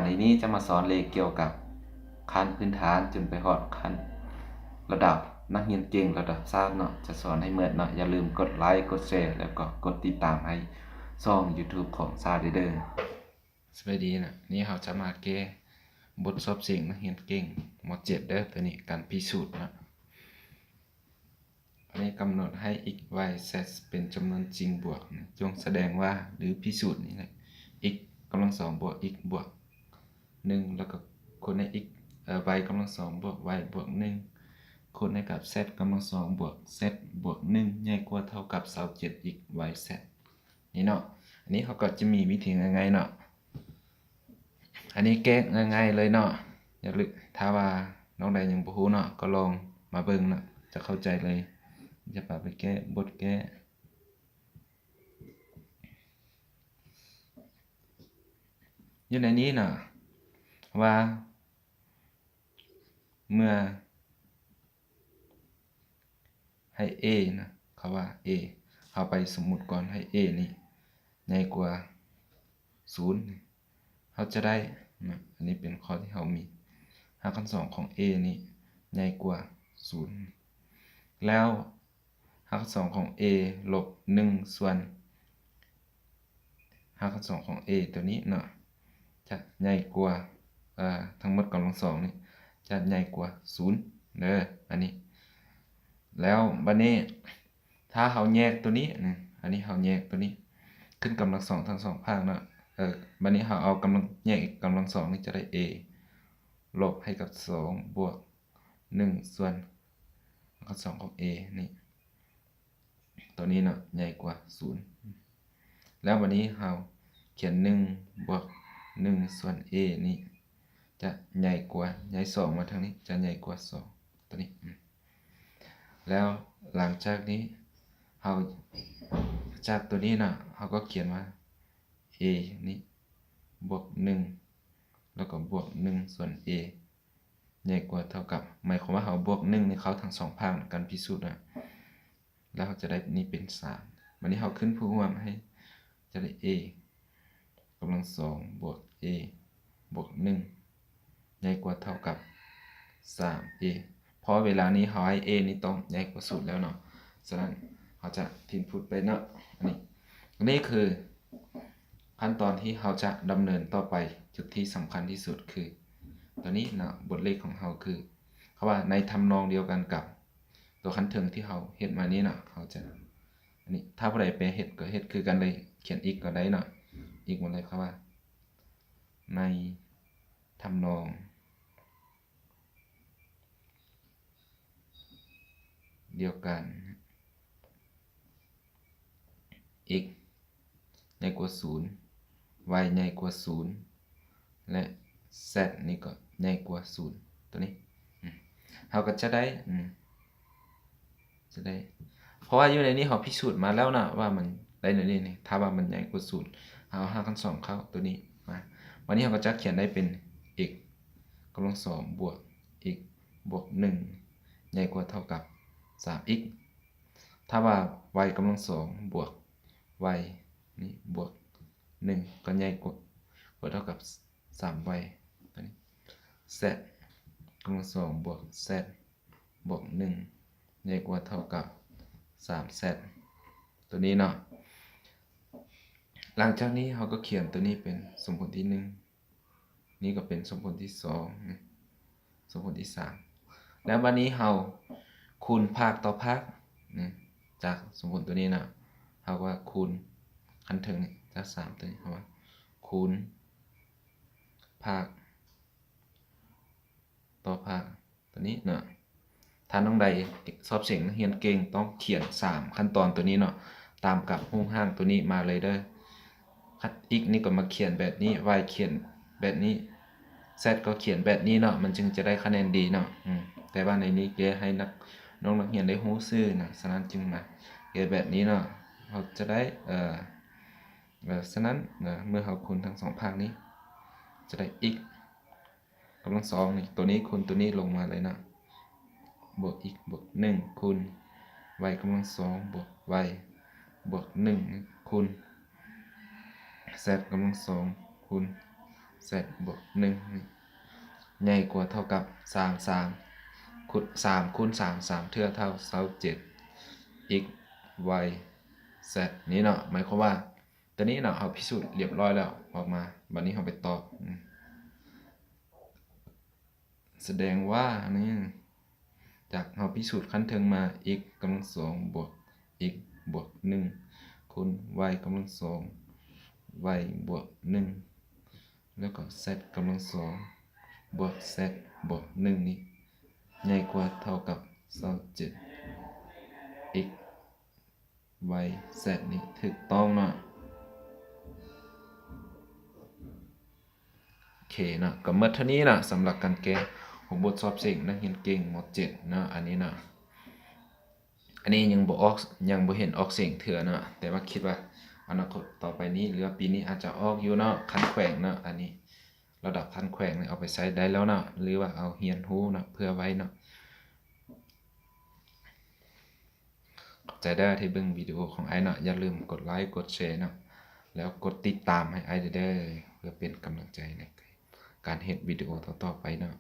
ในนี้จะมาสอนเลขเกี่ยวกับขั้นพื้นฐานจนไปฮอดขั้นระดับนักเรียนเก่งระดับชาติเนาะจะสอนให้เหมือนเนาะอย่าลืมกดไลค์กดแชร์แล้วก็กดติดตามให้ช่อง YouTube ของซาเด้อสวัสดีนะนี่เราจะมาแก้บทสอบเสียงนักเรียนเก่งม .7 เด้อตัวนี้การพิสูจน์นะอันนี้กำหนดให้ x y z เป็นจำนวนจริงบวกจงแสดงว่าหรือพิสูจน์นี่แหละ x กำลังสองบวก x บวก1แล้วก็คูณใน x y กำลังสองบวก y บวก1คูณให้กับ z กำลังสองบวก z บวก1ใหญ่กว่าเท่ากับ27 x y z นี่เนาะอันนี้เขาก็จะมีวิธีง่ายๆเนาะอันนี้แก้ง่ายๆเลยเนาะอย่าลืมถ้าว่าน้องใดยังบ่รู้เนาะก็ลองมาเบิ่งเนาะจะเข้าใจเลยจะพาไปแก้บทแก้อยู่ในนี้เนาะว่าเมื่อให้ a นะเขาว่า a เอาไปสมมุติก่อนให้ a นี่ใหญ่กว่า0เขาจะได้นะอันนี้เป็นข้อที่เขามีหาคันสองของ a นี่ใหญ่กว่า0แล้วหาคันสองของ a ลบ1ส่วนหาคันสองของ a ตัวนี้เนาะจะใหญ่กว่าทั้งหมดกำลังสองนี่จะใหญ่กว่า0เด้ออันนี้แล้วบัดนี้ถ้าเราแยกตัวนี้อันนี้เราแยกตัวนี้ขึ้นกำลังสองทั้งสองภาคเนาะบัดนี้เราเอากำลังแยกอีกกำลังสองนี่จะได้ a ลบให้กับ2บวก1ส่วนกับ2ของ a นี่ตัวนี้เนาะใหญ่กว่า0แล้ววันนี้เราเขียน1บวก1ส่วน a นี่จะใหญ่กว่าย้าย2มาทางนี้จะใหญ่กว่า2ตัวนี้แล้วหลังจากนี้เราจากตัวนี้นะเราก็เขียนว่า a นี่บวก1แล้วก็บวก1ส่วน a ใหญ่กว่าเท่ากับหมายความว่าเราบวก1ในเขาทั้งสองภาคกันพิสูจน์นะแล้วเราจะได้นี่เป็น3วันนี้เราขึ้นผู้ร่วมให้จะได้ a กำลัง2บวก a บวก1ใหญ่กว่าเท่ากับ 3a เพราะเวลานี้เราให้ a นี่ต้องใหญ่กว่า0แล้วเนาะฉะนั้นเราจะพิมพ์พูดไปเนาะอันนี้คือขั้นตอนที่เราจะดำเนินต่อไปจุดที่สำคัญที่สุดคือตอนนี้นะบทเลขของเราคือเขาว่าในทำนองเดียวกันกับตัวคันถึงที่เราเฮ็ดมานี้นะเขาจะอันนี้ถ้าผู้ใดไปเฮ็ดก็เฮ็ดคือกันเลยเขียนอีกก็ได้เนาะอีกหมดเลยครับว่าในทำนองเดียวกัน x ใหญ่กว่า0 y ใหญ่กว่า0และ z นี่ก็ใหญ่กว่า0ตัวนี้เราก็จะได้เพราะว่าอยู่ในนี้เราพิสูจน์มาแล้วนะว่ามันได้ในนี้ถ้าว่ามันใหญ่กว่า0เอา5 กัน 2เข้าตัวนี้มาวันนี้เราก็จะเขียนได้เป็น x กำลัง2บวก x บวก1ใหญ่กว่าเท่ากับ 3x ถ้าว่า y กำลัง2บวก y นี่บวก1ก็ใหญ่กว่าเท่ากับ 3y ตัวนี้ z กำลัง2บวก z บวก1ใหญ่กว่าเท่ากับ 3z ตัวนี้เนาะหลังจากนี้เราก็เขียนตัวนี้เป็นสมผลที่1นี่ก็เป็นสมผลที่2สมผลที่3แล้ววันนี้เราคูณภาคต่อภาคจากสมผลตัวนี้นะเราว่าคูณคันถึงจาก3ตัวนี้เราว่าคูณภาคต่อภาคตัวนี้เนาะถ้าน้องใดสอบเสียงเรียนเก่งต้องเขียน3ขั้นตอนตัวนี้เนาะตามกับรูปร่างตัวนี้มาเลยเด้อx นี่ก็มาเขียนแบบนี้ y เขียนแบบนี้ z ก็เขียนแบบนี้เนาะมันจึงจะได้คะแนนดีเนาะแต่ว่าในนี้แกให้น้องนักเรียนได้รู้ซื่อนะฉะนั้นจึงมาแกแบบนี้เนาะเราจะได้ฉะนั้นเมื่อเราคูณทั้งสองภาคนี้จะได้ x กำลัง2นี่ตัวนี้คูณตัวนี้ลงมาเลยนะบวก x บวก1คูณ y กำลัง2บวก y บวก1คูณ z กำลัง2คูณ z บวก1ใหญ่กว่าเท่ากับ3คูณ3คูณ3เท่า27 x y z นี้เนาะหมายความว่าตัวนี้เนาะเอาพิสูจน์เรียบร้อยแล้วออกมาบัดนี้เราไปตอบแสดงว่านี่จากเราพิสูจน์ขั้นเทิงมา x กำลัง2บวก x บวก1คูณ y กำลัง2 y บวก1แล้วก็ z กำลัง2บวก z บวก1นี้ใหญ่กว่าเท่ากับ27 x y z นี่ถูกต้องเนาะโอเคเนาะก็หมดเท่านี้นะสำหรับการแก้ของบทสอบเสียงนักเรียนเก่งม .7 เนาะอันนี้เนาะอันนี้ยังบ่เห็นออกเสียงเถื่อเนาะแต่ว่าคิดว่าอนาคตต่อไปนี้หรือปีนี้อาจจะออกอยู่เนาะคันแขวงเนาะอันนี้ระดับคันแขวงเนี่ยเอาไปใช้ได้แล้วเนาะหรือว่าเอาเรียนรู้เนาะเพื่อไว้เนาะขอบใจได้ที่เบิ่งวิดีโอของไอ้เนาะอย่าลืมกดไลค์กดแชร์เนาะแล้วกดติดตามให้ไอ้เด้อเพื่อเป็นกำลังใจในการเฮ็ดวิดีโอต่อๆไปเนาะ